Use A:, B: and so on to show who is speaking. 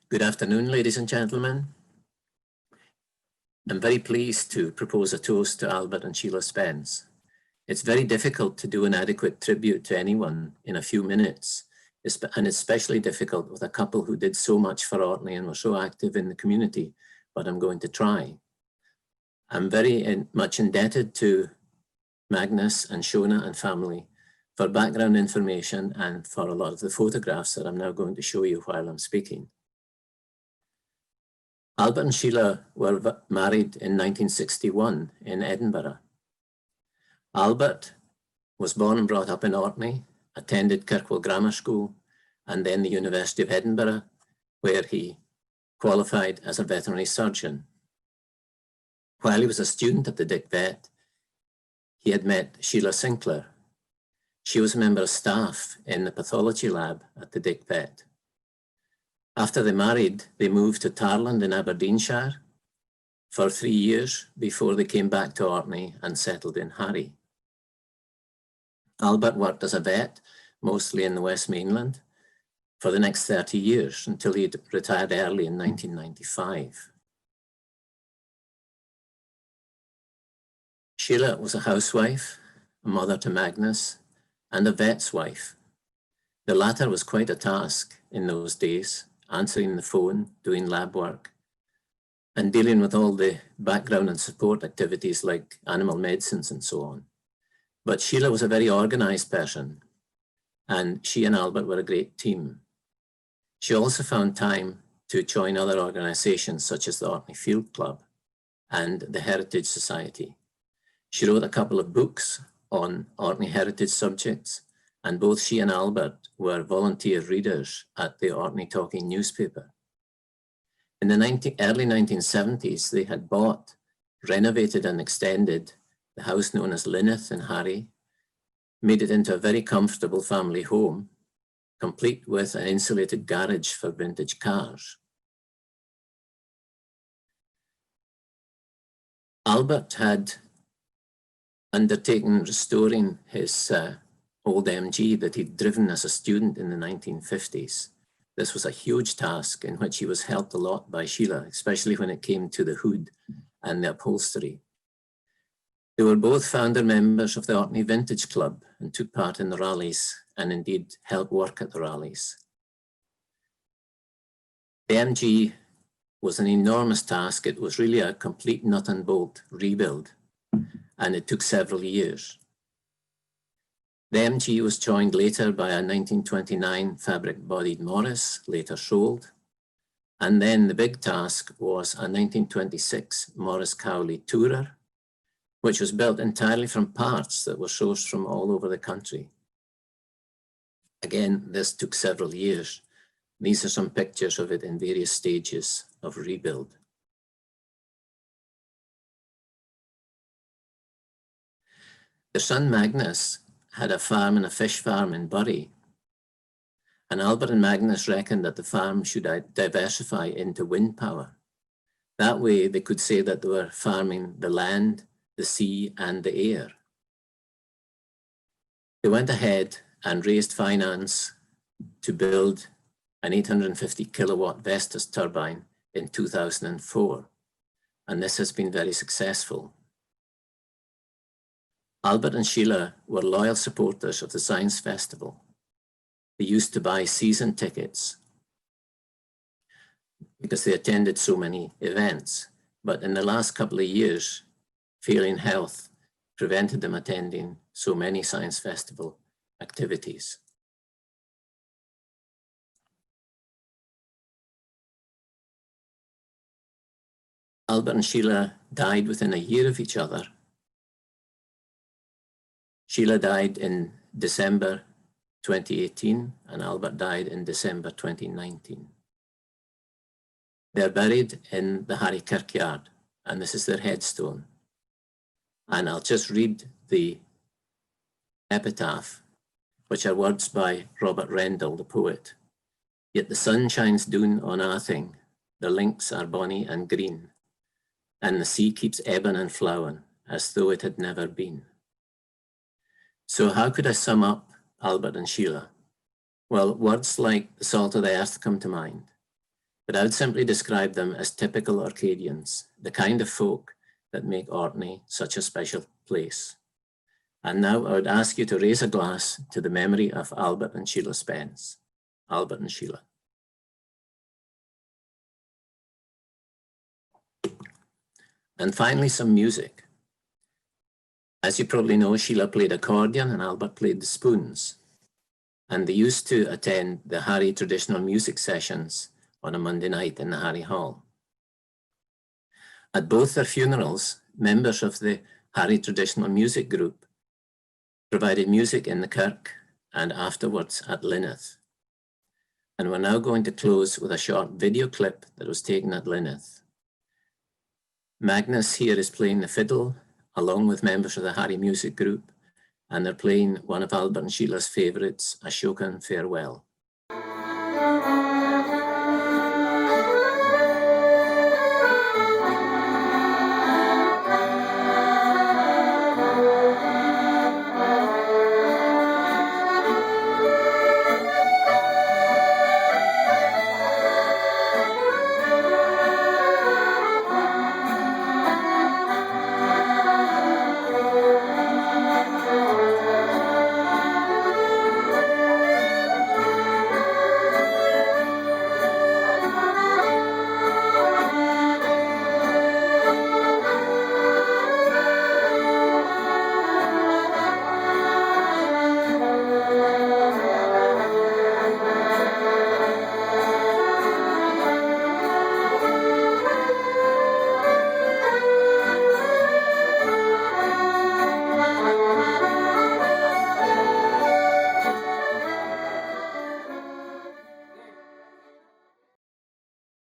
A: Good afternoon, ladies and gentlemen. I'm very pleased to propose a toast to Albert and Sheila Spence. It's very difficult to do an adequate tribute to anyone in a few minutes, and especially difficult with a couple who did so much for Orkney and were so active in the community, but I'm going to try. I'm very much indebted to Magnus and Shona and family for background information and for a lot of the photographs that I'm now going to show you while I'm speaking. Albert and Sheila were married in 1961 in Edinburgh. Albert was born and brought up in Orkney, attended Kirk Grammar School, and then the University of Edinburgh, where he qualified as a veterinary surgeon. While he was a student at the Dick Vet, he had met Sheila Sinclair. She was a member of staff in the pathology lab at the Dick Vet. After they married, they moved to Tarland in Aberdeenshire for 3 years before they came back to Orkney and settled in Harray. Albert worked as a vet, mostly in the West Mainland, for the next 30 years until he retired early in 1995. Sheila was a housewife, a mother to Magnus, and a vet's wife. The latter was quite a task in those days, answering the phone, doing lab work, and dealing with all the background and support activities like animal medicines and so on. But Sheila was a very organized person, and she and Albert were a great team. She also found time to join other organizations such as the Orkney Field Club and the Heritage Society. She wrote a couple of books on Orkney heritage subjects, and both she and Albert were volunteer readers at the Orkney Talking newspaper. In the early 1970s, they had bought, renovated and extended the house known as Linneth in Harray, made it into a very comfortable family home, complete with an insulated garage for vintage cars. Albert had undertaken restoring his old MG that he'd driven as a student in the 1950s. This was a huge task in which he was helped a lot by Sheila, especially when it came to the hood and the upholstery. They were both founder members of the Orkney Vintage Club and took part in the rallies and indeed helped work at the rallies. The MG was an enormous task. It was really a complete nut and bolt rebuild, and it took several years. The MG was joined later by a 1929 fabric-bodied Morris, later sold, and then the big task was a 1926 Morris Cowley Tourer, which was built entirely from parts that were sourced from all over the country. Again, this took several years. These are some pictures of it in various stages of rebuild. Their son Magnus had a farm and a fish farm in Bury, and Albert and Magnus reckoned that the farm should diversify into wind power. That way they could say that they were farming the land, the sea, and the air. They went ahead and raised finance to build an 850 kilowatt Vestas turbine in 2004, and this has been very successful. Albert and Sheila were loyal supporters of the Science Festival. They used to buy season tickets because they attended so many events, but in the last couple of years, failing health prevented them attending so many Science Festival activities. Albert and Sheila died within a year of each other. Sheila died in December 2018, and Albert died in December 2019. They're buried in the Harray Kirkyard, and this is their headstone. And I'll just read the epitaph, which are words by Robert Rendell, the poet. Yet the sun shines doon on a thing, the links are bonny and green, and the sea keeps ebbing and flowing as though it had never been. So how could I sum up Albert and Sheila? Well, words like the salt of the earth come to mind. but I would simply describe them as typical Orcadians, the kind of folk that make Orkney such a special place. And now I would ask you to raise a glass to the memory of Albert and Sheila Spence. Albert and Sheila. And finally, some music. As you probably know, Sheila played accordion and Albert played the spoons. And they used to attend the Harray Traditional Music sessions on a Monday night in the Harray Hall. At both their funerals, members of the Harray Traditional Music Group provided music in the Kirk and afterwards at Linneth. And we're now going to close with a short video clip that was taken at Linneth. Magnus here is playing the fiddle along with members of the Harray Music Group, and they're playing one of Albert and Sheila's favourites, Ashokan Farewell.